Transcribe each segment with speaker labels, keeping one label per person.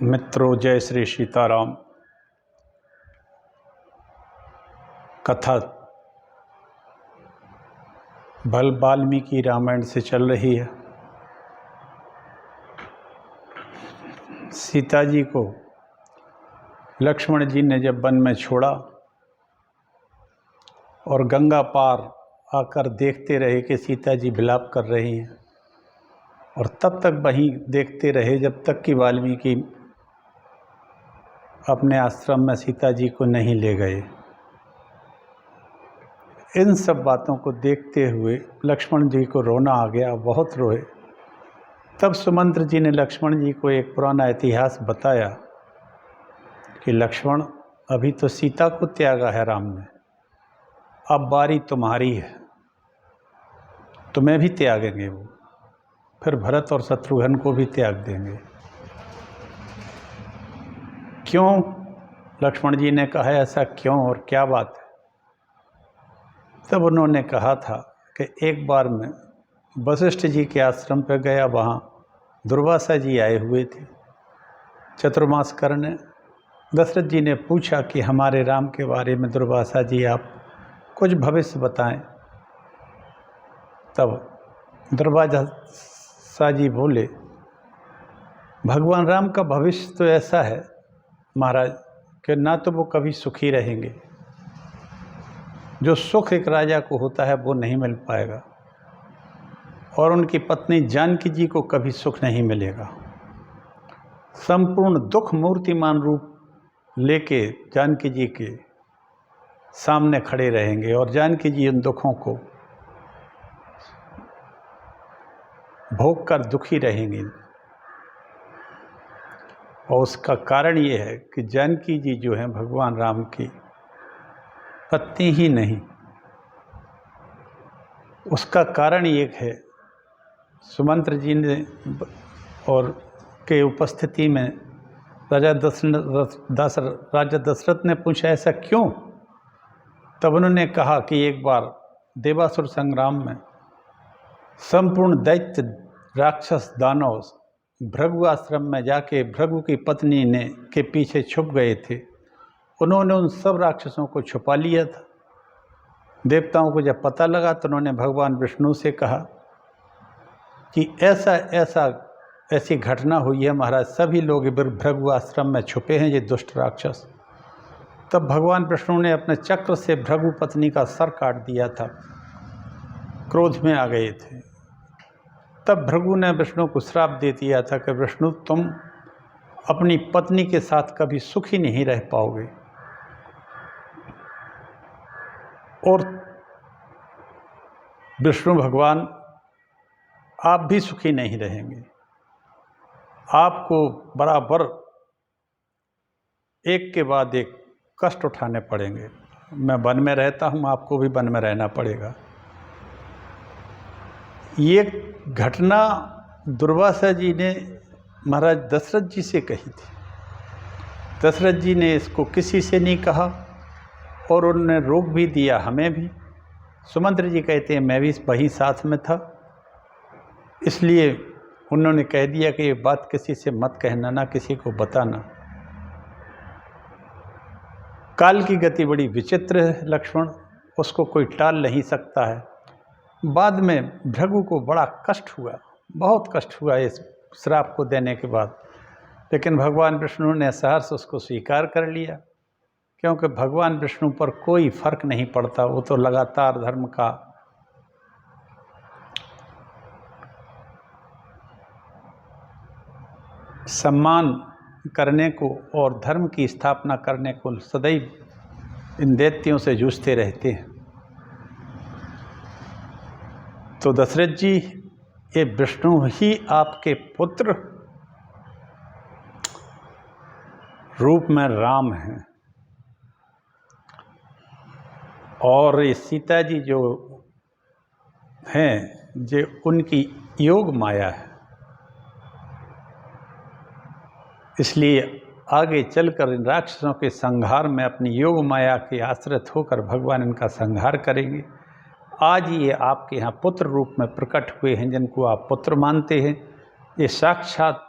Speaker 1: मित्रों, जय श्री सीताराम। कथा वाल्मीकि रामायण से चल रही है। सीता जी को लक्ष्मण जी ने जब वन में छोड़ा और गंगा पार आकर देखते रहे कि सीता जी विलाप कर रही हैं, और तब तक वहीं देखते रहे जब तक कि वाल्मीकि अपने आश्रम में सीता जी को नहीं ले गए। इन सब बातों को देखते हुए लक्ष्मण जी को रोना आ गया, बहुत रोए। तब सुमंत्र जी ने लक्ष्मण जी को एक पुराना इतिहास बताया कि लक्ष्मण, अभी तो सीता को त्यागा है राम ने, अब बारी तुम्हारी है, तुम्हें भी त्यागेंगे वो, फिर भरत और शत्रुघ्न को भी त्याग देंगे। क्यों? लक्ष्मण जी ने कहा, ऐसा क्यों और क्या बात है? तब उन्होंने कहा था कि एक बार मैं वशिष्ठ जी के आश्रम पर गया, वहाँ दुर्वासा जी आए हुए थे चतुर्मास करने। दशरथ जी ने पूछा कि हमारे राम के बारे में दुर्वासा जी आप कुछ भविष्य बताएं। तब दुर्वासा जी बोले, भगवान राम का भविष्य तो ऐसा है महाराज कि ना तो वो कभी सुखी रहेंगे, जो सुख एक राजा को होता है वो नहीं मिल पाएगा, और उनकी पत्नी जानकी जी को कभी सुख नहीं मिलेगा। संपूर्ण दुख मूर्तिमान रूप लेके जानकी जी के सामने खड़े रहेंगे, और जानकी जी उन दुखों को भोग कर दुखी रहेंगी। और उसका कारण ये है कि जानकी जी जो हैं भगवान राम की पत्नी ही नहीं। उसका कारण ये है, सुमंत्र जी ने और के उपस्थिति में राजा दशरथ ने पूछा, ऐसा क्यों? तब उन्होंने कहा कि एक बार देवासुर संग्राम में संपूर्ण दैत्य राक्षस दानव भृगु आश्रम में जाके भृगु की पत्नी ने के पीछे छुप गए थे। उन्होंने उन सब राक्षसों को छुपा लिया था। देवताओं को जब पता लगा तो उन्होंने भगवान विष्णु से कहा कि ऐसी घटना हुई है महाराज, सभी लोग भृगु आश्रम में छुपे हैं, ये दुष्ट राक्षस। तब भगवान विष्णु ने अपने चक्र से भृगु पत्नी का सर काट दिया था, क्रोध में आ गए थे। तब भृगु ने विष्णु को श्राप दे दिया था कि विष्णु, तुम अपनी पत्नी के साथ कभी सुखी नहीं रह पाओगे, और विष्णु भगवान आप भी सुखी नहीं रहेंगे, आपको बराबर एक के बाद एक कष्ट उठाने पड़ेंगे। मैं वन में रहता हूँ, आपको भी वन में रहना पड़ेगा। ये घटना दुर्वासा जी ने महाराज दशरथ जी से कही थी। दशरथ जी ने इसको किसी से नहीं कहा और उन्होंने रोक भी दिया, हमें भी। सुमंत्र जी कहते हैं मैं भी वहीं साथ में था, इसलिए उन्होंने कह दिया कि ये बात किसी से मत कहना, ना किसी को बताना। काल की गति बड़ी विचित्र है लक्ष्मण, उसको कोई टाल नहीं सकता है। बाद में भृगु को बड़ा कष्ट हुआ, बहुत कष्ट हुआ इस श्राप को देने के बाद, लेकिन भगवान विष्णु ने सहर्ष उसको स्वीकार कर लिया, क्योंकि भगवान विष्णु पर कोई फर्क नहीं पड़ता। वो तो लगातार धर्म का सम्मान करने को और धर्म की स्थापना करने को सदैव इन दैत्यों से जूझते रहते हैं। तो दशरथ जी, ये विष्णु ही आपके पुत्र रूप में राम हैं, और ये सीता जी जो हैं, जो उनकी योग माया है। इसलिए आगे चलकर इन राक्षसों के संहार में अपनी योग माया के आश्रित होकर भगवान इनका संहार करेंगे। आज ये आपके यहाँ पुत्र रूप में प्रकट हुए हैं, जिनको आप पुत्र मानते हैं। ये साक्षात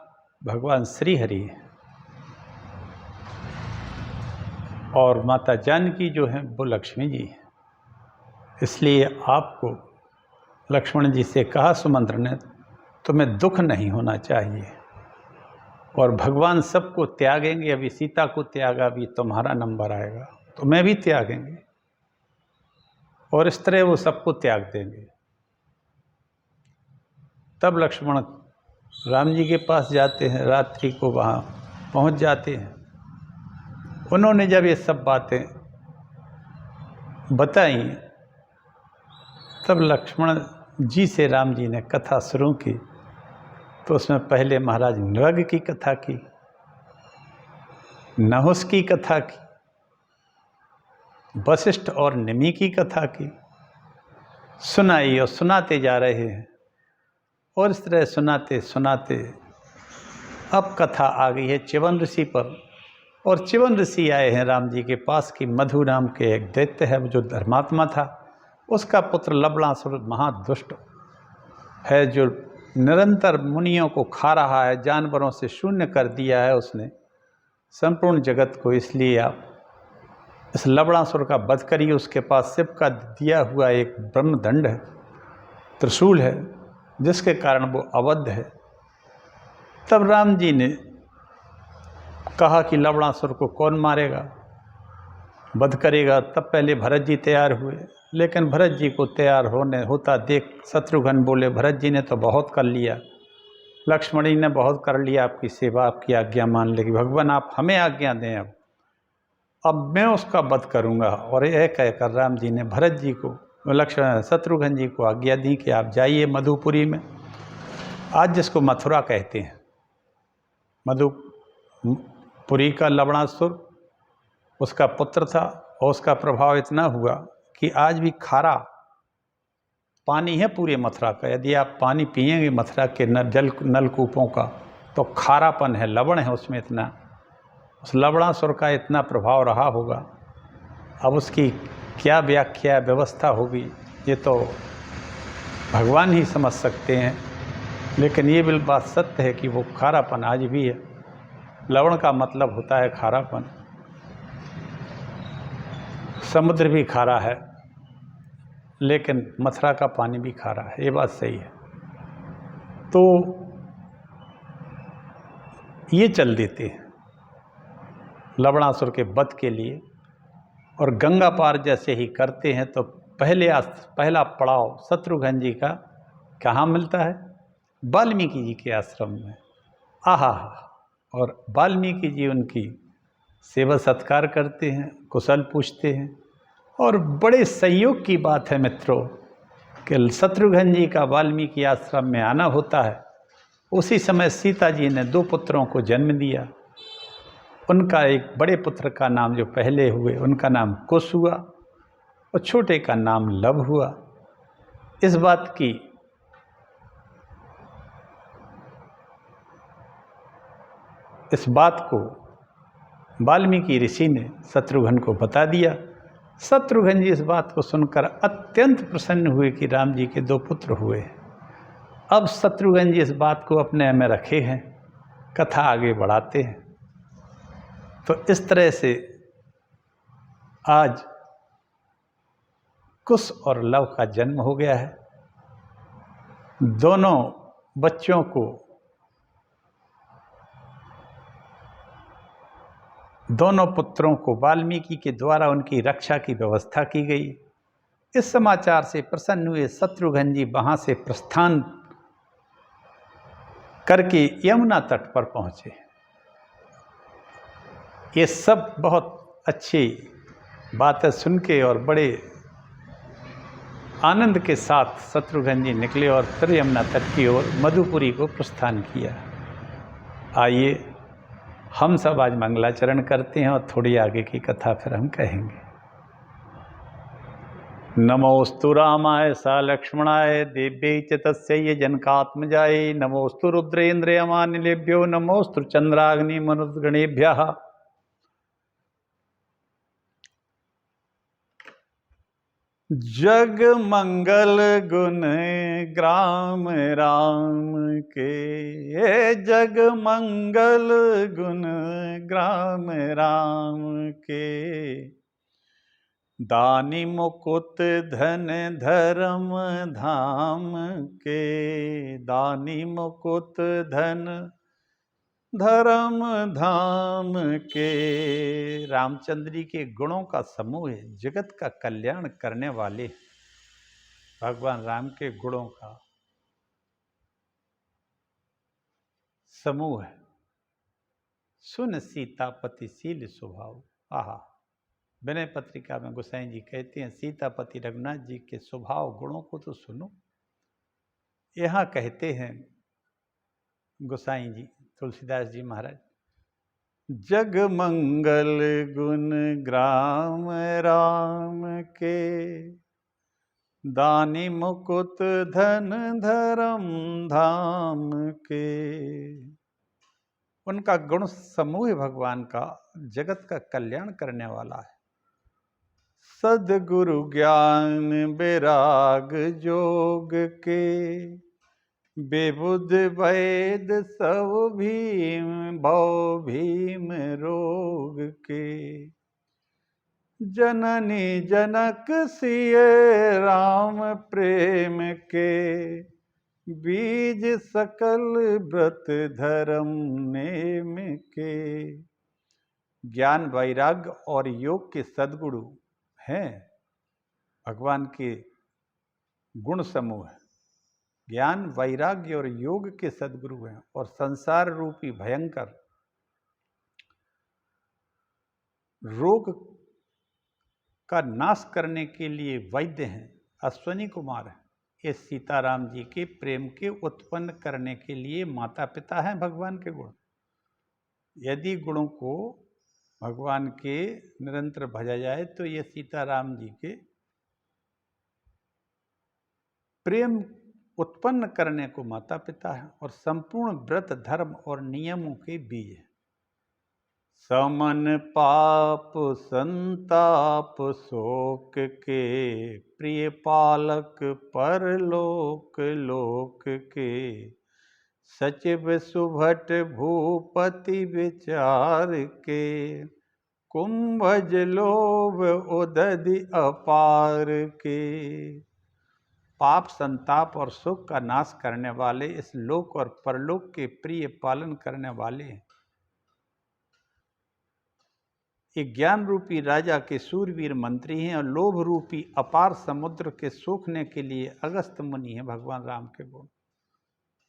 Speaker 1: भगवान श्री हरि हैं। और माता जानकी जो है वो लक्ष्मी जी है। इसलिए आपको लक्ष्मण जी से कहा सुमंत्र ने, तुम्हें दुख नहीं होना चाहिए, और भगवान सबको त्यागेंगे। अभी सीता को त्यागा, अभी तुम्हारा नंबर आएगा, तुम्हें भी त्यागेंगे, और इस तरह वो सबको त्याग देंगे। तब लक्ष्मण राम जी के पास जाते हैं, रात्रि को वहाँ पहुँच जाते हैं। उन्होंने जब ये सब बातें बताई, तब लक्ष्मण जी से राम जी ने कथा शुरू की। तो उसमें पहले महाराज नृग की कथा की, नहुस की कथा की, वशिष्ठ और निमि की कथा की सुनाई, और सुनाते जा रहे हैं। और इस तरह सुनाते सुनाते अब कथा आ गई है च्यवन ऋषि पर। और च्यवन ऋषि आए हैं राम जी के पास कि मधु नाम के एक दैत्य है जो धर्मात्मा था, उसका पुत्र लवणासुर महादुष्ट है, जो निरंतर मुनियों को खा रहा है, जानवरों से शून्य कर दिया है उसने संपूर्ण जगत को। इसलिए आप इस लवणासुर का वध करिए। उसके पास शिव का दिया हुआ एक ब्रह्मदंड है, त्रिशूल है, जिसके कारण वो अवध है। तब राम जी ने कहा कि लवणासुर को कौन मारेगा, वध करेगा। तब पहले भरत जी तैयार हुए, लेकिन भरत जी को तैयार होता देख शत्रुघ्न बोले, भरत जी ने तो बहुत कर लिया, लक्ष्मण जी ने बहुत कर लिया आपकी सेवा, आपकी आज्ञा मान लेगी, भगवान आप हमें आज्ञा दें, अब मैं उसका वध करूंगा। और यह कहकर राम जी ने भरत जी को, शत्रुघ्न जी को आज्ञा दी कि आप जाइए मधुपुरी में, आज जिसको मथुरा कहते हैं। मधुपुरी का लवणासुर उसका पुत्र था, और उसका प्रभाव इतना हुआ कि आज भी खारा पानी है पूरे मथुरा का। यदि आप पानी पिएंगे मथुरा के नलकूपों का, तो खारापन है, लवण है उसमें इतना। उस लवणासुर का इतना प्रभाव रहा होगा। अब उसकी क्या व्याख्या व्यवस्था होगी, ये तो भगवान ही समझ सकते हैं। लेकिन ये बिल्कुल बात सत्य है कि वो खारापन आज भी है। लवण का मतलब होता है खारापन। समुद्र भी खारा है, लेकिन मथुरा का पानी भी खारा है, ये बात सही है। तो ये चल देते हैं लवणासुर के वध के लिए, और गंगा पार जैसे ही करते हैं तो पहला पड़ाव शत्रुघ्न जी का कहाँ मिलता है? वाल्मीकि जी के आश्रम में। आहा, और वाल्मीकि जी उनकी सेवा सत्कार करते हैं, कुशल पूछते हैं। और बड़े संयोग की बात है मित्रों कि शत्रुघ्न जी का वाल्मीकि आश्रम में आना होता है। उसी समय सीता जी ने 2 पुत्रों को जन्म दिया। उनका एक बड़े पुत्र का नाम जो पहले हुए, उनका नाम कुश हुआ, और छोटे का नाम लव हुआ। इस बात को वाल्मीकि ऋषि ने शत्रुघ्न को बता दिया। शत्रुघ्न जी इस बात को सुनकर अत्यंत प्रसन्न हुए कि राम जी के 2 पुत्र हुए। अब शत्रुघ्न जी इस बात को अपने में रखे हैं, कथा आगे बढ़ाते हैं। तो इस तरह से आज कुश और लव का जन्म हो गया है। दोनों बच्चों को, दोनों पुत्रों को वाल्मीकि के द्वारा उनकी रक्षा की व्यवस्था की गई। इस समाचार से प्रसन्न हुए शत्रुघ्न जी वहाँ से प्रस्थान करके यमुना तट पर पहुँचे। ये सब बहुत अच्छी बातें सुन के और बड़े आनंद के साथ शत्रुघ्न जी निकले और फिर यमुना तट की ओर मधुपुरी को प्रस्थान किया। आइए हम सब आज मंगलाचरण करते हैं और थोड़ी आगे की कथा फिर हम कहेंगे। नमोस्तु रामाय सा लक्ष्मणाय देव्यै च तस्यै जनकात्मजायै नमोस्तु रुद्रेन्द्रयमानिलेभ्यो नमोस्तु चंद्राग्निमरुद्गणेभ्यः। जग मंगल गुण ग्राम राम के, जग मंगल गुण ग्राम राम के। दानी मुकुट धन धर्म धाम के, दानी मुकुट धन धर्म धाम के। रामचंद्र जी के गुणों का समूह है, जगत का कल्याण करने वाले भगवान राम के गुणों का समूह है। सुन सीतापतिशील स्वभाव। आहा, विनय पत्रिका में गोसाई जी कहते हैं सीतापति रघुनाथ जी के स्वभाव गुणों को तो सुनो। यहाँ कहते हैं गोसाई जी तुलसीदास जी महाराज, जग मंगल गुण ग्राम राम के, दानी मुकुट धन धर्म धाम के। उनका गुण समूह भगवान का जगत का कल्याण करने वाला है। सद्गुरु ज्ञान बैराग जोग के, बेबुध वैद सब भीम भव भीम रोग के। जननी जनक सिय राम प्रेम के, बीज सकल व्रत धर्म नेम के। ज्ञान वैराग्य और योग के सद्गुरु हैं भगवान के गुण समूह है। ज्ञान वैराग्य और योग के सद्गुरु हैं और संसार रूपी भयंकर रोग का नाश करने के लिए वैद्य हैं, अश्वनी कुमार हैं। ये सीताराम जी के प्रेम के उत्पन्न करने के लिए माता पिता हैं भगवान के गुण। यदि गुणों को भगवान के निरंतर भजा जाए तो ये सीताराम जी के प्रेम उत्पन्न करने को माता पिता है और संपूर्ण व्रत धर्म और नियमों के बीज है। समन पाप संताप शोक के, प्रिय पालक परलोक लोक के। सचिव सुभट भूपति विचार के, कुंभज लोभ उदधि अपार के। पाप संताप और सुख का नाश करने वाले, इस लोक और परलोक के प्रिय पालन करने वाले हैं। ये ज्ञान रूपी राजा के सूरवीर मंत्री हैं और लोभ रूपी अपार समुद्र के सूखने के लिए अगस्त मुनि हैं भगवान राम के गुण।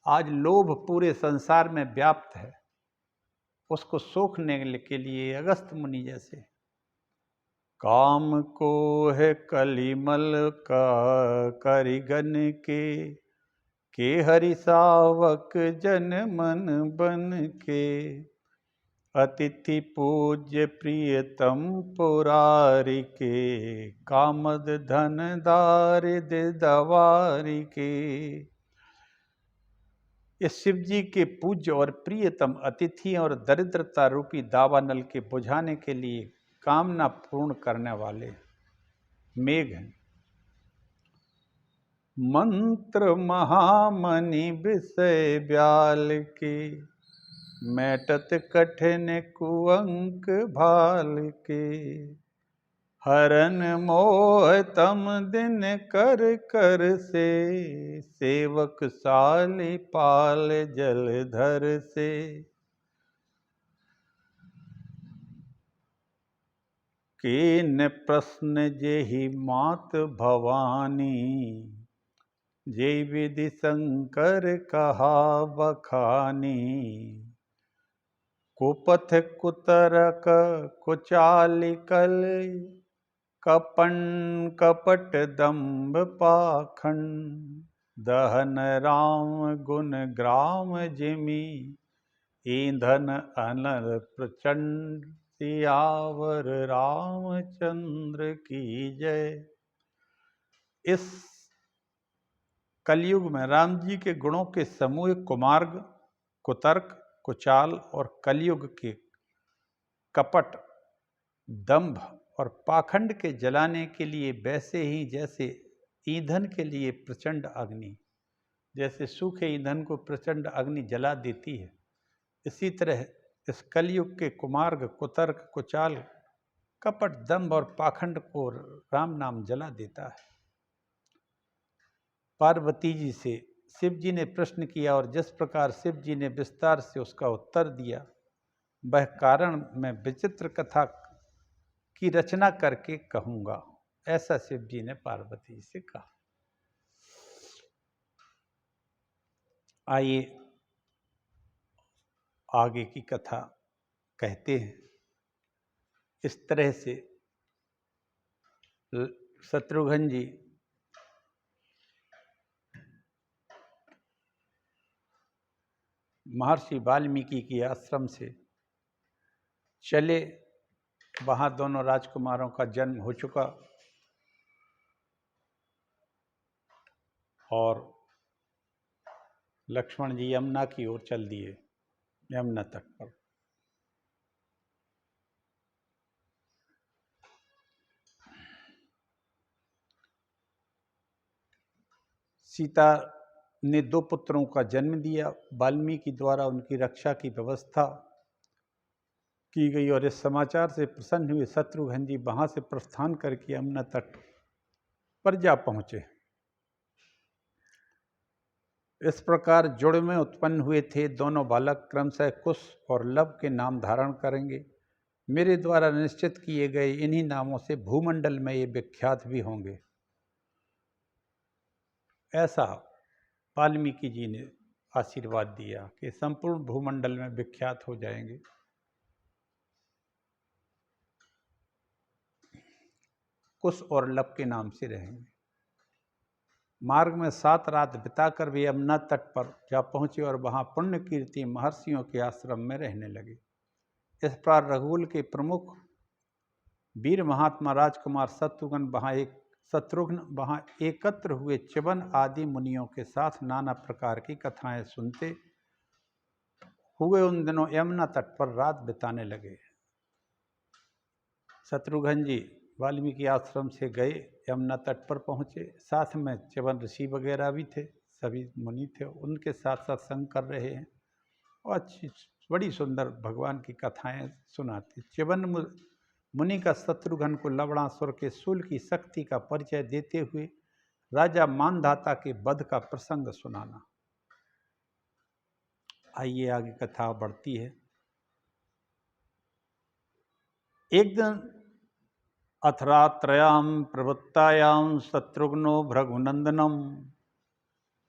Speaker 1: आज लोभ पूरे संसार में व्याप्त है, उसको सोखने के लिए अगस्त मुनि जैसे। काम को है कलिमल का करिगन के हरि सावक जन मन बन के। अतिथि पूज्य प्रियतम पुरारी के, कामद धन दारिद्र दवारी के। इस शिव जी के पूज्य और प्रियतम अतिथि और दरिद्रता रूपी दावानल के बुझाने के लिए कामना पूर्ण करने वाले मेघ हैं। मंत्र महामणि विषय ब्याल के, मैटत कठिन कुअंक भाल के। हरन मोह तम दिन कर कर से, सेवक साली पाल जलधर से। कीन प्रश्न जेहि मात भवानी, जय विधि शंकर कहा बखानी। कुपथ कुतरक कुचालिकल, कपन कपट दंभ पाखंड। दहन राम गुण ग्राम जिमि, ईंधन अनल प्रचंड। सियावर रामचंद्र की जय। इस कलयुग में राम जी के गुणों के समूह कुमार्ग, कुतर्क, कुचाल और कलयुग के कपट, दंभ और पाखंड के जलाने के लिए वैसे ही जैसे ईंधन के लिए प्रचंड अग्नि, जैसे सूखे ईंधन को प्रचंड अग्नि जला देती है, इसी तरह इस कलयुग के कुमार्ग, कुतर्क, कुचाल, कपट, दंभ और पाखंड को राम नाम जला देता है। पार्वती जी से शिव जी ने प्रश्न किया और जिस प्रकार शिव जी ने विस्तार से उसका उत्तर दिया, वह कारण मैं विचित्र कथा की रचना करके कहूंगा, ऐसा शिव जी ने पार्वती से कहा। आइए आगे की कथा कहते हैं। इस तरह से शत्रुघ्न जी महर्षि वाल्मीकि के आश्रम से चले। वहाँ दोनों राजकुमारों का जन्म हो चुका और लक्ष्मण जी यमुना की ओर चल दिए, यमुना तट पर। सीता ने 2 पुत्रों का जन्म दिया। वाल्मीकि द्वारा उनकी रक्षा की व्यवस्था की गई और इस समाचार से प्रसन्न हुए शत्रुघ्न जी वहां से प्रस्थान करके यमुना तट पर जा पहुंचे। इस प्रकार जुड़ में उत्पन्न हुए थे दोनों बालक क्रमशः कुश और लव के नाम धारण करेंगे। मेरे द्वारा निश्चित किए गए इन्हीं नामों से भूमंडल में ये विख्यात भी होंगे, ऐसा वाल्मीकि जी ने आशीर्वाद दिया कि संपूर्ण भूमंडल में विख्यात हो जाएंगे। कुश और लव के नाम से रहेंगे। मार्ग में 7 रात बिताकर वे यमुना तट पर जा पहुंचे और वहां पुण्य कीर्ति महर्षियों के आश्रम में रहने लगे। इस प्रकार रघुकुल के प्रमुख वीर महात्मा राजकुमार शत्रुघ्न वहां एकत्र हुए च्यवन आदि मुनियों के साथ नाना प्रकार की कथाएं सुनते हुए उन दिनों यमुना तट पर रात बिताने लगे। शत्रुघ्न जी वाल्मीकि आश्रम से गए, यमुना तट पर पहुँचे। साथ में च्यवन ऋषि वगैरह भी थे, सभी मुनि थे, उनके साथ सत्संग कर रहे हैं और अच्छी बड़ी सुंदर भगवान की कथाएं सुनाते। च्यवन मुनि का शत्रुघ्न को लवणासुर के शूल की शक्ति का परिचय देते हुए राजा मानधाता के वध का प्रसंग सुनाना। आइए आगे कथा बढ़ती है। एक दिन अथरात्रयां प्रवृत्तायां शत्रुघ्नो भृगुनंदनम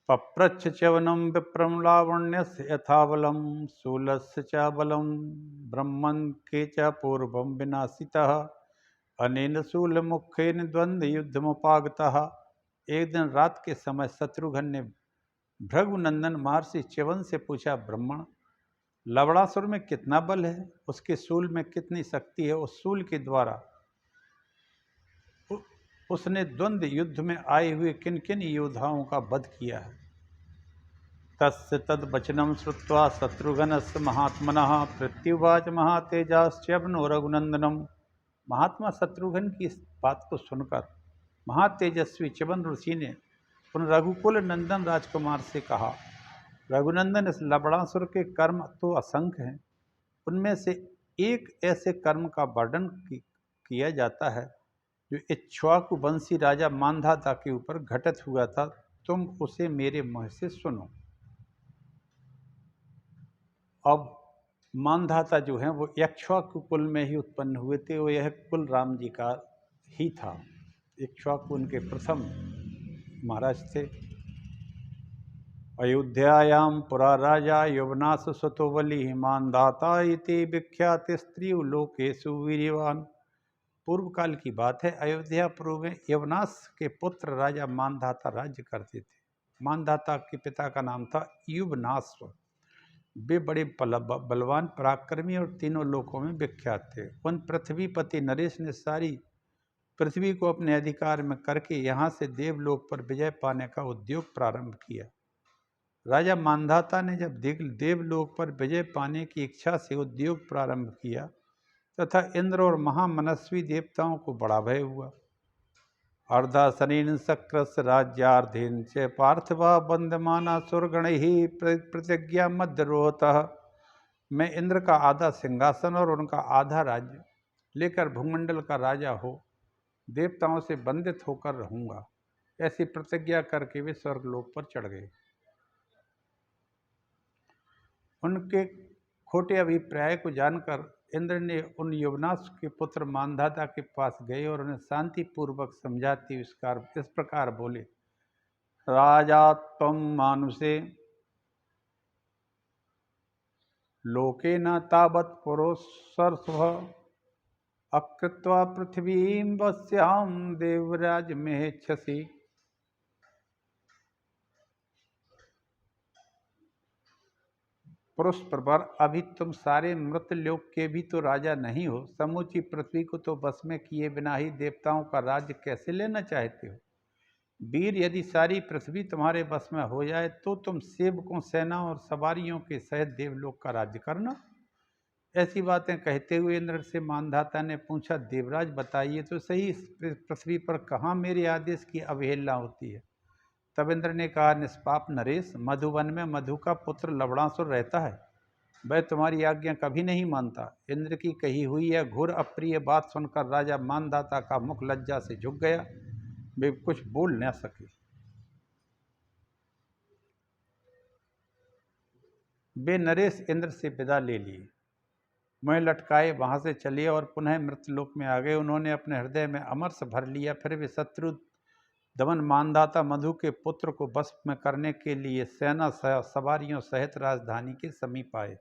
Speaker 1: पप्रच्छ च्यवनं विप्रं लावण्यस्य यथाबलं शूलस्य च बलं ब्रह्मन् के च पूर्वं विनाशितः अनेन शूलमुखेन द्वन्द्वयुद्धमुपागतः। एक दिन रात के समय शत्रुघ्न ने भृगुनंदन महर्षि च्यवन से पूछा, ब्रह्मण, लवणासुर में कितना बल है? उसके शूल में कितनी शक्ति है? उस शूल के द्वारा उसने द्वंद्व युद्ध में आए हुए किन किन योद्धाओं का वध किया है? तस्य तद्वचनं श्रुत्वा शत्रुघ्नस्य महात्मनः प्रत्युवाच महातेजाश्च्यवनो रघुनंदनम। महात्मा शत्रुघ्न की इस बात को सुनकर महातेजस्वी च्यवन ऋषि ने उन रघुकुल नंदन राजकुमार से कहा, रघुनंदन, इस लवणासुर के कर्म तो असंख्य हैं, उनमें से एक ऐसे कर्म का वर्णन किया जाता है जो इक्ष्वाकु वंशी राजा मानधाता के ऊपर घटित हुआ था। तुम उसे मेरे मुँह से सुनो। अब मानधाता जो हैं वो इक्ष्वाकु कुल में ही उत्पन्न हुए थे, वो यह कुल राम जी का ही था। इक्ष्वाकु उनके प्रथम महाराज थे। अयोध्यायां पुरा राजा यवनास सुतो बलिः मानधाता इति विख्यात स्त्रियो लोकेषु वीर्यवान। पूर्व काल की बात है। अयोध्या पूर्व में यवनास के पुत्र राजा मानधाता राज्य करते थे। मानधाता के पिता का नाम था युवनाश्व। वे बड़े बलवान, पराक्रमी और तीनों लोकों में विख्यात थे। उन पृथ्वीपति नरेश ने सारी पृथ्वी को अपने अधिकार में करके यहाँ से देवलोक पर विजय पाने का उद्योग प्रारंभ किया। राजा मानधाता ने जब देवलोक पर विजय पाने की इच्छा से उद्योग प्रारंभ किया तथा इंद्र और महामनस्वी देवताओं को बड़ा भय हुआ। अर्धासनीन सक्रस राज्यार्धीन च पार्थिवा वंदमाना सुरगण ही प्रतिज्ञा मध्य रोहतः। मैं इंद्र का आधा सिंहासन और उनका आधा राज्य लेकर भूमंडल का राजा हो देवताओं से बंधित होकर रहूंगा, ऐसी प्रतिज्ञा करके वे स्वर्गलोक पर चढ़ गए। उनके खोटे अभिप्राय को जानकर इंद्र ने उन युवनाश के पुत्र मानधाता के पास गए और उन्हें शांतिपूर्वक समझाते इस प्रकार बोले, राजा त्वं मानुषे लोके न तावत् पुरुषर्षभ अकृत्वा पृथ्वीं वस्यां देवराज मेच्छसि। पुरुष प्रवर, अभी तुम सारे मृतलोक के भी तो राजा नहीं हो, समूची पृथ्वी को तो बस में किए बिना ही देवताओं का राज्य कैसे लेना चाहते हो? वीर, यदि सारी पृथ्वी तुम्हारे बस में हो जाए तो तुम सेवकों, सेना और सवारियों के सहित देवलोक का राज्य करना। ऐसी बातें कहते हुए इंद्र से मानधाता ने पूछा, देवराज बताइए तो सही, इस पृथ्वी पर कहाँ मेरे आदेश की अवहेलना होती है? तब इंद्र ने कहा, निष्पाप नरेश, मधुवन में मधु का पुत्र लवणासुर रहता है, वह तुम्हारी आज्ञा कभी नहीं मानता। इंद्र की कही हुई यह घोर अप्रिय बात सुनकर राजा मानधाता का मुख लज्जा से झुक गया, वे कुछ बोल न सके। वे नरेश इंद्र से विदा ले लिए, मुँह लटकाए वहां से चले और पुनः मृतलोक में आ गए। उन्होंने अपने हृदय में अमरस भर लिया। फिर वे शत्रु दमन मानधाता मधु के पुत्र को वश में करने के लिए सेना सवारियों सहित राजधानी के समीप आए।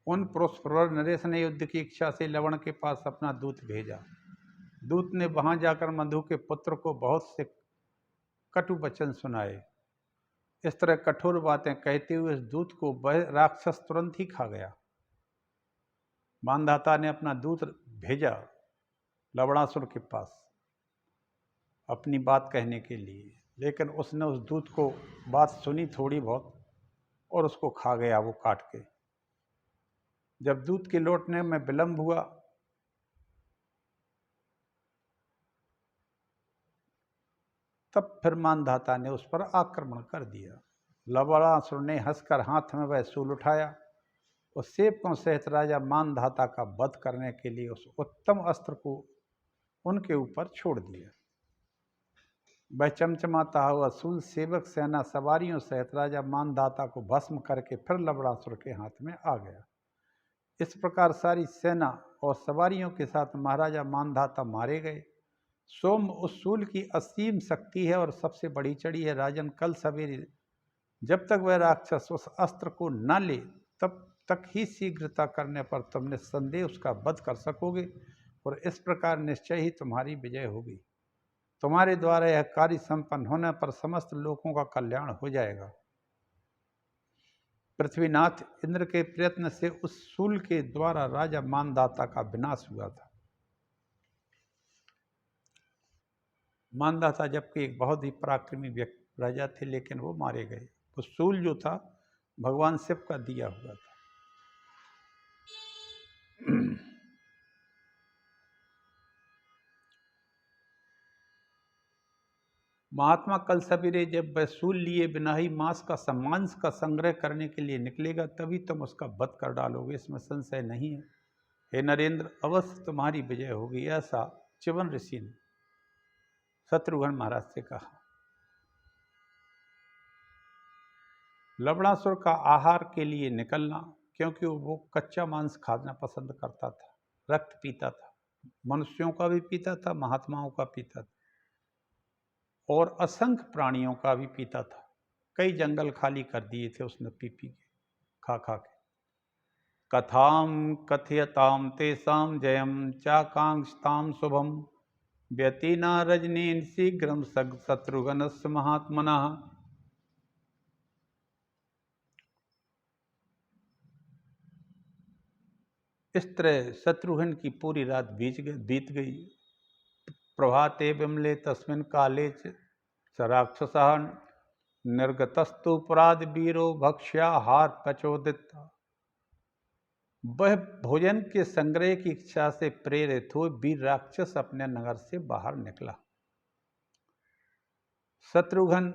Speaker 1: उन पुरुषप्रवर नरेश ने युद्ध की इच्छा से लवण के पास अपना दूत भेजा। दूत ने वहां जाकर मधु के पुत्र को बहुत से कटु वचन सुनाए। इस तरह कठोर बातें कहते हुए इस दूत को वह राक्षस तुरंत ही खा गया। मानधाता ने अपना दूत भेजा लवणासुर के पास अपनी बात कहने के लिए, लेकिन उसने उस दूत को बात सुनी थोड़ी बहुत और उसको खा गया वो काट के। जब दूत के लौटने में विलंब हुआ तब फिर मानधाता ने उस पर आक्रमण कर दिया। लवणासुर ने हंसकर हाथ में वह शूल उठाया। उस सेवकों सहित राजा मानधाता का वध करने के लिए उस उत्तम अस्त्र को उनके ऊपर छोड़ दिया। वह चमचमाता हुआ शूल सेवक, सेना, सवारियों सहित राजा मानधाता को भस्म करके फिर लवणासुर के हाथ में आ गया। इस प्रकार सारी सेना और सवारियों के साथ महाराजा मानधाता मारे गए। सोम, उस शूल की असीम शक्ति है और सबसे बड़ी चढ़ी है। राजन, कल सवेरे जब तक वह राक्षस उस अस्त्र को न ले तब तक ही शीघ्रता करने पर तुम निस्संदेह उसका वध कर सकोगे और इस प्रकार निश्चय ही तुम्हारी विजय होगी। तुम्हारे द्वारा यह कार्य संपन्न होने पर समस्त लोगों का कल्याण हो जाएगा। पृथ्वीनाथ इंद्र के प्रयत्न से उस शूल के द्वारा राजा मानधाता का विनाश हुआ था। मानधाता जबकि एक बहुत ही पराक्रमी व्यक्ति राजा थे, लेकिन वो मारे गए। वो शूल जो था भगवान शिव का दिया हुआ था। महात्मा कल सवेरे जब वह शूल लिए बिना ही मांस का सम्मांस का संग्रह करने के लिए निकलेगा तभी तुम उसका वध कर डालोगे, इसमें संशय नहीं है। हे नरेंद्र, अवश्य तुम्हारी विजय होगी, ऐसा च्यवन ऋषि ने शत्रुघ्न महाराज से कहा। लवणासुर का आहार के लिए निकलना, क्योंकि वो कच्चा मांस खाना पसंद करता था, रक्त पीता था, मनुष्यों का भी पीता था, महात्माओं का पीता था और असंख्य प्राणियों का भी पीता था। कई जंगल खाली कर दिए थे उसने पी पी के, खा खा के। कथाम कथयताम तेषाम जयम चाकांक्षताम शुभम व्यतीना रजनीन शीघ्रम शत्रुघ्नस्य महात्मनः। इस तरह शत्रुघ्न की पूरी रात बीत गई। प्रभाते विमले तस्मिन् काले च स राक्षसः निर्गतस्तु पुराद वीरो भक्ष्याहार प्रचोदित। वह भोजन के संग्रह की इच्छा से प्रेरित हो वीर राक्षस अपने नगर से बाहर निकला। शत्रुघ्न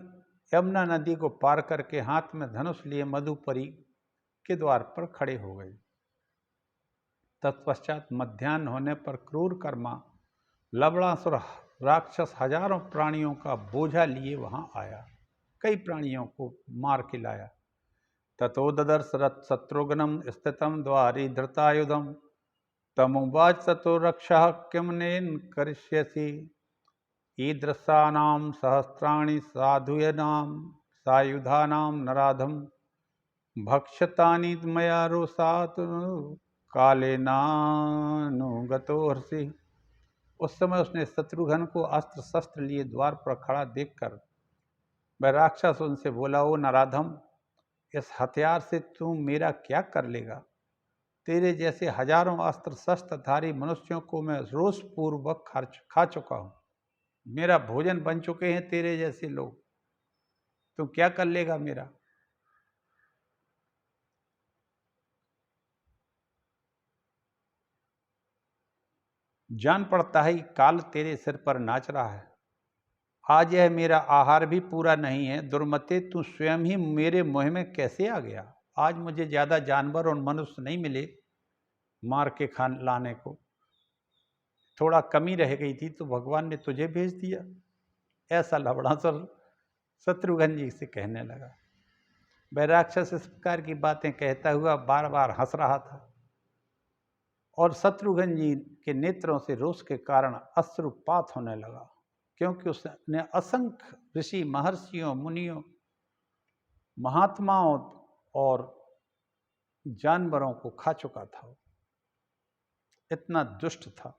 Speaker 1: यमुना नदी को पार करके हाथ में धनुष लिए मधुपुरी के द्वार पर खड़े हो गए। तत्पश्चात मध्याह्न होने पर क्रूर कर्मा लवणासुर राक्षस हजारों प्राणियों का बोझा लिए वहां आया, कई प्राणियों को मार के लाया। ततो ददर्श शत्रुघ्नं स्थितं द्वारि धृतायुधं तमुवाच ततो रक्षः किमनेन करिष्यसि ईदृशानां सहस्राणि साधुयनां सायुधानां नराधं भक्ष्यतानि मया रोषात् कालेनानुगतो हर्षि। उस समय उसने शत्रुघ्न को अस्त्र शस्त्र लिए द्वार पर खड़ा देखकर वह राक्षस उनसे बोला, ओ नराधम, इस हथियार से तू मेरा क्या कर लेगा? तेरे जैसे हजारों अस्त्र शस्त्रधारी मनुष्यों को मैं रोषपूर्वक खा चुका हूं। मेरा भोजन बन चुके हैं तेरे जैसे लोग, तू क्या कर लेगा मेरा? जान पड़ता है काल तेरे सिर पर नाच रहा है। आज यह मेरा आहार भी पूरा नहीं है। दुर्मते, तू स्वयं ही मेरे मुंह में कैसे आ गया? आज मुझे ज्यादा जानवर और मनुष्य नहीं मिले मार के खान लाने को, थोड़ा कमी रह गई थी तो भगवान ने तुझे भेज दिया। ऐसा लवणासुर शत्रुघ्न जी से कहने लगा। वह राक्षस इस प्रकार की बातें कहता हुआ बार बार हंस रहा था और शत्रुघ्न जी के नेत्रों से रोष के कारण अश्रुपात होने लगा, क्योंकि उसने असंख्य ऋषि महर्षियों मुनियों महात्माओं और जानवरों को खा चुका था। इतना दुष्ट था।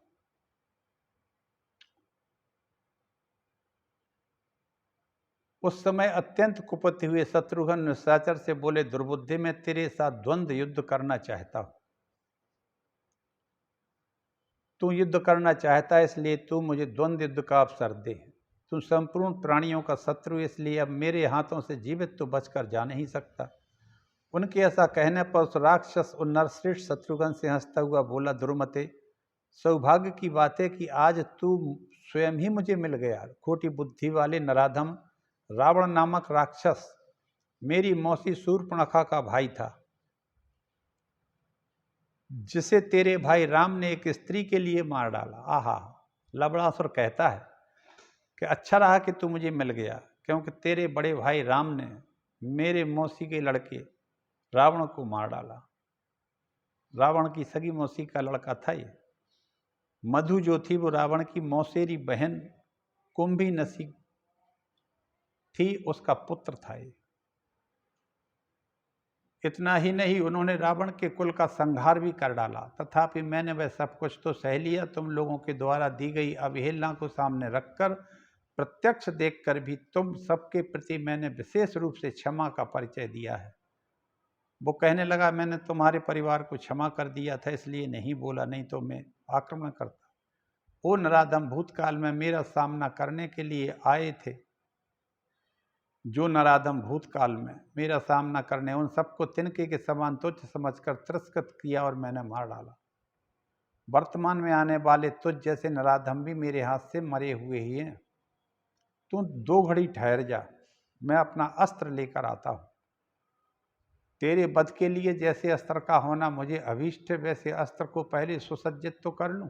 Speaker 1: उस समय अत्यंत कुपित हुए शत्रुघ्न निशाचर से बोले, दुर्बुद्धि, मैं तेरे साथ द्वंद्व युद्ध करना चाहता हूं। तू युद्ध करना चाहता है इसलिए तू मुझे द्वंद्व युद्ध का अवसर दे। तू संपूर्ण प्राणियों का शत्रु, इसलिए अब मेरे हाथों से जीवित तो बचकर जा नहीं सकता। उनके ऐसा कहने पर उस राक्षस और नरश्रेष्ठ शत्रुघ्न से हंसता हुआ बोला, दुर्मते, सौभाग्य की बात है कि आज तू स्वयं ही मुझे मिल गया। खोटी बुद्धि वाले नराधम, रावण नामक राक्षस मेरी मौसी शूर्पणखा का भाई था, जिसे तेरे भाई राम ने एक स्त्री के लिए मार डाला। आहा, लवणासुर कहता है कि अच्छा रहा कि तू मुझे मिल गया, क्योंकि तेरे बड़े भाई राम ने मेरे मौसी के लड़के रावण को मार डाला। रावण की सगी मौसी का लड़का था ये। मधु जो थी वो रावण की मौसेरी बहन कुंभी नसी थी, उसका पुत्र था ये। इतना ही नहीं, उन्होंने रावण के कुल का संहार भी कर डाला। तथापि मैंने वह सब कुछ तो सह लिया। तुम लोगों के द्वारा दी गई अवहेलना को सामने रखकर, प्रत्यक्ष देखकर भी तुम सबके प्रति मैंने विशेष रूप से क्षमा का परिचय दिया है। वो कहने लगा, मैंने तुम्हारे परिवार को क्षमा कर दिया था, इसलिए नहीं बोला, नहीं तो मैं आक्रमण करता। वो नराधम भूतकाल में मेरा सामना करने के लिए आए थे, जो नराधम भूतकाल में मेरा सामना करने, उन सबको तिनके के समान तुच्छ समझकर तिरस्कृत किया और मैंने मार डाला। वर्तमान में आने वाले तुझ जैसे नराधम भी मेरे हाथ से मरे हुए ही हैं। तू 2 घड़ी ठहर जा, मैं अपना अस्त्र लेकर आता हूं। तेरे वध के लिए जैसे अस्त्र का होना मुझे अभीष्ट है, वैसे अस्त्र को पहले सुसज्जित तो कर लूं,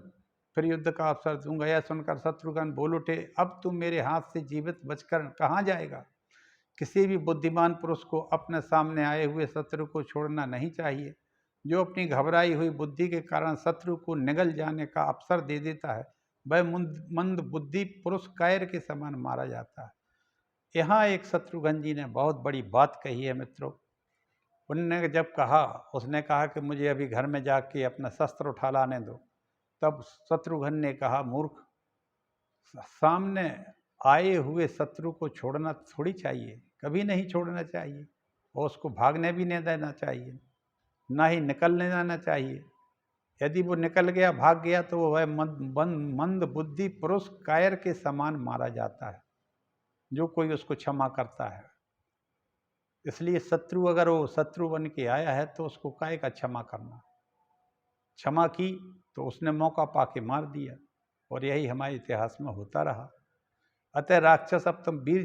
Speaker 1: फिर युद्ध का अवसर दूंगा। यह सुनकर शत्रुघ्न बोल उठे, अब तू मेरे हाथ से जीवित बचकर कहाँ जाएगा? किसी भी बुद्धिमान पुरुष को अपने सामने आए हुए शत्रु को छोड़ना नहीं चाहिए। जो अपनी घबराई हुई बुद्धि के कारण शत्रु को निगल जाने का अवसर दे देता है, वह मंद बुद्धि पुरुष कायर के समान मारा जाता है। यहाँ एक शत्रुघ्न जी ने बहुत बड़ी बात कही है मित्रों। उन्होंने जब कहा, उसने कहा कि मुझे अभी घर में जाके अपना शस्त्र उठा लाने दो, तब शत्रुघ्न ने कहा, मूर्ख, सामने आए हुए शत्रु को छोड़ना थोड़ी चाहिए, कभी नहीं छोड़ना चाहिए, और उसको भागने भी नहीं देना चाहिए, ना ही निकलने देना चाहिए। यदि वो निकल गया, भाग गया, तो वह मंद बुद्धि पुरुष कायर के समान मारा जाता है। जो कोई उसको क्षमा करता है। इसलिए शत्रु अगर वो शत्रु बन के आया है तो उसको काहे का क्षमा करना। क्षमा की तो उसने मौका पाके मार दिया, और यही हमारे इतिहास में होता रहा। अतः राक्षस, अब तुम वीर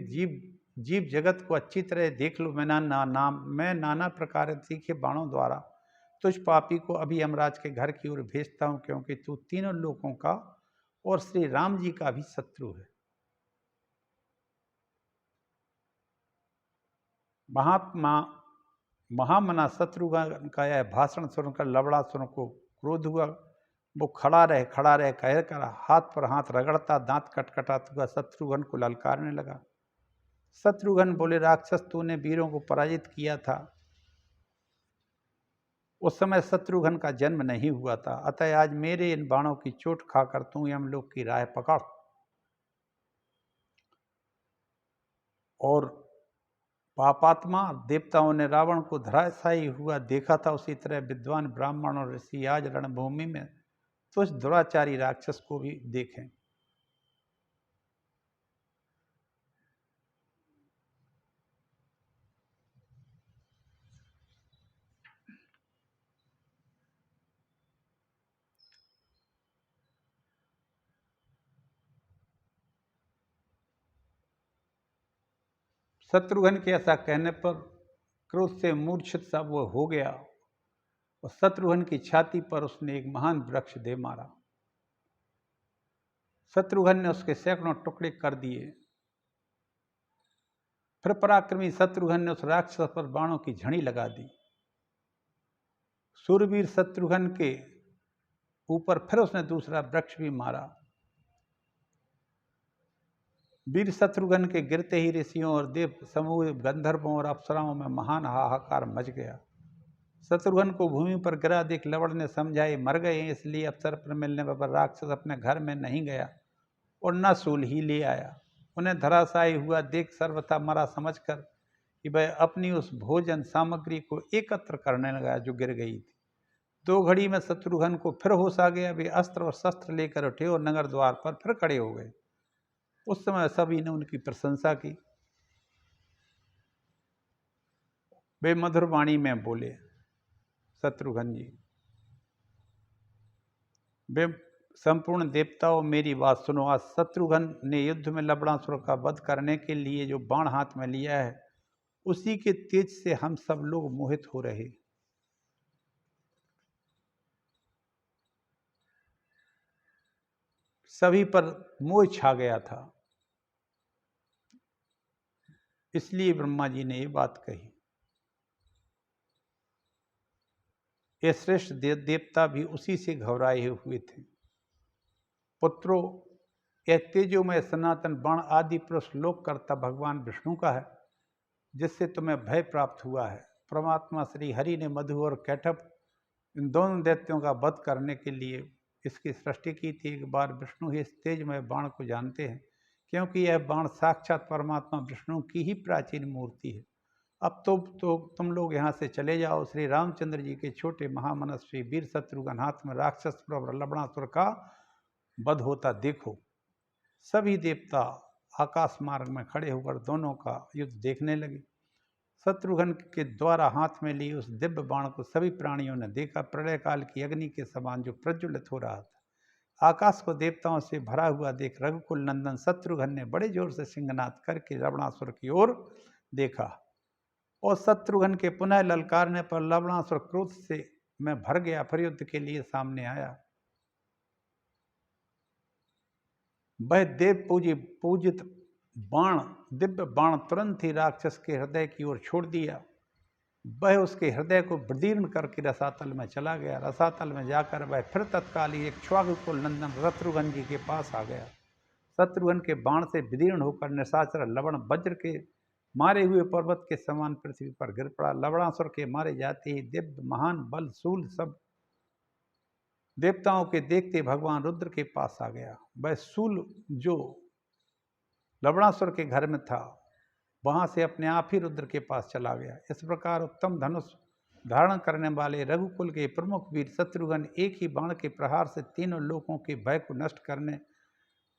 Speaker 1: जीव जगत को अच्छी तरह देख लो। मैं नाना प्रकार तीखे बाणों द्वारा तुझ पापी को अभी यमराज के घर की ओर भेजता हूं, क्योंकि तू तीनों लोगों का और श्री राम जी का भी शत्रु है। महामना शत्रुघ्न का यह भाषण सुनकर लवणासुर को क्रोध हुआ। वो खड़ा रहे कहकर हाथ पर हाथ रगड़ता, दांत कटकटाता हुआ शत्रुघ्न को ललकारने लगा। शत्रुघ्न बोले, राक्षस, तूने वीरों को पराजित किया था। उस समय शत्रुघ्न का जन्म नहीं हुआ था, अतः आज मेरे इन बाणों की चोट खाकर तू यमलोक की राह पकड़। और पापात्मा देवताओं ने रावण को धराशायी हुआ देखा था, उसी तरह विद्वान ब्राह्मण और ऋषि आज रणभूमि में तुझ दुराचारी राक्षस को भी देखें। शत्रुघ्न के ऐसा कहने पर क्रोध से मूर्छित सा वो हो गया, और शत्रुघ्न की छाती पर उसने एक महान वृक्ष दे मारा। शत्रुघ्न ने उसके सैकड़ों टुकड़े कर दिए। फिर पराक्रमी शत्रुघ्न ने उस राक्षस पर बाणों की झड़ी लगा दी। सूरवीर शत्रुघ्न के ऊपर फिर उसने दूसरा वृक्ष भी मारा। वीर शत्रुघ्न के गिरते ही ऋषियों और देव समूह, गंधर्वों और अप्सराओं में महान हाहाकार मच गया। शत्रुघ्न को भूमि पर गिरा देख लवण ने समझा ये मर गए, इसलिए अवसर पर मिलने पर राक्षस अपने घर में नहीं गया और न सूल ही ले आया। उन्हें धराशायी हुआ देख सर्वथा मरा समझकर कि वह अपनी उस भोजन सामग्री को एकत्र करने लगा जो गिर गई थी। 2 घड़ी में शत्रुघ्न को फिर होश आ गया। वे अस्त्र और शस्त्र लेकर उठे और नगर द्वार पर फिर खड़े हो गए। उस समय सभी ने उनकी प्रशंसा की। वे मधुर वाणी में बोले, शत्रुघ्न जी, वे संपूर्ण देवताओं, मेरी बात सुनो। आज शत्रुघ्न ने युद्ध में लवणासुर का वध करने के लिए जो बाण हाथ में लिया है, उसी के तेज से हम सब लोग मोहित हो रहे। सभी पर मोह छा गया था, इसलिए ब्रह्मा जी ने ये बात कही। ये श्रेष्ठ देवता भी उसी से घबराए हुए थे। पुत्रों, यह तेजोमय सनातन बाण आदि पुरुष लोक करता भगवान विष्णु का है, जिससे तुम्हें भय प्राप्त हुआ है। परमात्मा श्री हरि ने मधु और कैटभ इन दोनों दैत्यों का वध करने के लिए इसकी सृष्टि की थी। एक बार विष्णु ही इस तेजमय बाण को जानते हैं, क्योंकि यह बाण साक्षात परमात्मा विष्णु की ही प्राचीन मूर्ति है। अब तो तुम लोग यहाँ से चले जाओ। श्री रामचंद्र जी के छोटे महामनस्वी वीर शत्रुघ्न हाथ में राक्षस लवणासुर का वध होता देखो। सभी देवता आकाश मार्ग में खड़े होकर दोनों का युद्ध देखने लगे। शत्रुघ्न के द्वारा हाथ में ली उस दिव्य बाण को सभी प्राणियों ने देखा, प्रलय काल की अग्नि के समान जो प्रज्वलित हो रहा था। आकाश को देवताओं से भरा हुआ देख रघुकुल नंदन शत्रुघ्न ने बड़े जोर से सिंहनाद करके लवणासुर की ओर देखा, और शत्रुघ्न के पुनः ललकारने पर लवणासुर क्रोध से में भर गया, फिर युद्ध के लिए सामने आया। वह देव पूजित बाण, दिव्य बाण तुरंत ही राक्षस के हृदय की ओर छोड़ दिया। वह उसके हृदय को विदीर्ण करके रसातल में चला गया। रसातल में जाकर वह फिर तत्काल ही एक रघुकुल नंदन शत्रुघ्न जी के पास आ गया। शत्रुघ्न के बाण से विदीर्ण होकर निशाचर लवण वज्र के मारे हुए पर्वत के समान पृथ्वी पर गिर पड़ा। लवणासुर के मारे जाते ही दिव्य महान बल शूल सब देवताओं के देखते भगवान रुद्र के पास आ गया। वह शूल जो लवणासुर के घर में था, वहां से अपने आप ही रुद्र के पास चला गया। इस प्रकार उत्तम धनुष धारण करने वाले रघुकुल के प्रमुख वीर शत्रुघ्न एक ही बाण के प्रहार से तीनों लोकों के भय को नष्ट करने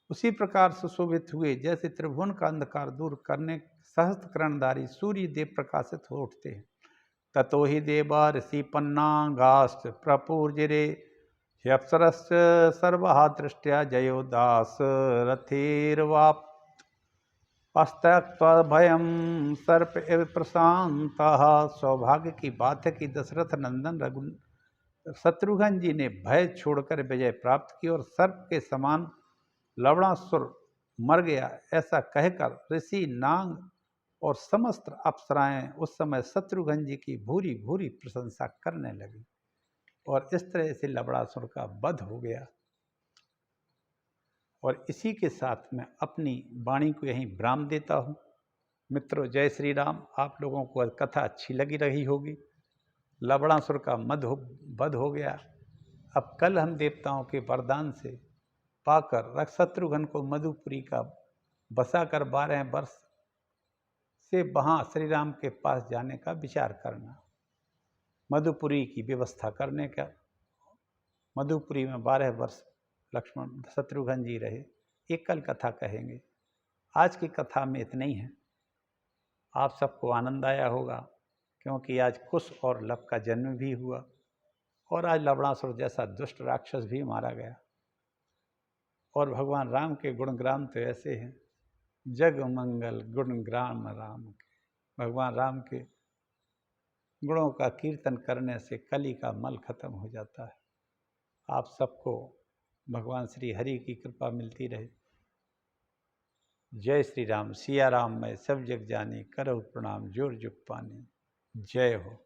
Speaker 1: उसी प्रकार सुशोभित हुए जैसे त्रिभुवन का अंधकार दूर करने सहस्त्रकरणधारी सूर्य देव प्रकाशित हो उठते हैं। ततो ही देवा ऋषि पन्नागाश्च प्रपूर्जिरे ह्यप्सरश्च सर्वहा दृष्ट्या जयो दास रथेर्वाप अस्त्यक्त्वभयं सर्प एव प्रशांतः। सौभाग्य की बात है कि दशरथ नंदन शत्रुघ्न जी ने भय छोड़कर विजय प्राप्त की और सर्प के समान लवणासुर मर गया, ऐसा कहकर ऋषि, नाग और समस्त अप्सराएं उस समय शत्रुघ्न जी की भूरी भूरी प्रशंसा करने लगी और इस तरह से लवणासुर का वध हो गया। और इसी के साथ मैं अपनी वाणी को यहीं विराम देता हूँ। मित्रों, जय श्री राम। आप लोगों को कथा अच्छी लगी रही होगी। लवणासुर का वध हो गया। अब कल हम देवताओं के वरदान से पाकर शत्रुघ्न को मधुपुरी का बसाकर 12 वर्ष से वहाँ श्री राम के पास जाने का विचार करना, मधुपुरी की व्यवस्था करने का। मधुपुरी में 12 वर्ष लक्ष्मण शत्रुघ्न जी रहे। एक कल कथा कहेंगे। आज की कथा में इतना ही है। आप सबको आनंद आया होगा, क्योंकि आज कुश और लव का जन्म भी हुआ और आज लवणासुर जैसा दुष्ट राक्षस भी मारा गया। और भगवान राम के गुणग्राम तो ऐसे हैं, जग मंगल गुणग्राम राम के। भगवान राम के गुणों का कीर्तन करने से कली का मल खत्म हो जाता है। आप सबको भगवान श्री हरि की कृपा मिलती रहे। जय श्री राम। सिया राम मैं सब जग जानी, करहु प्रणाम जोर जुग पानी। जय हो।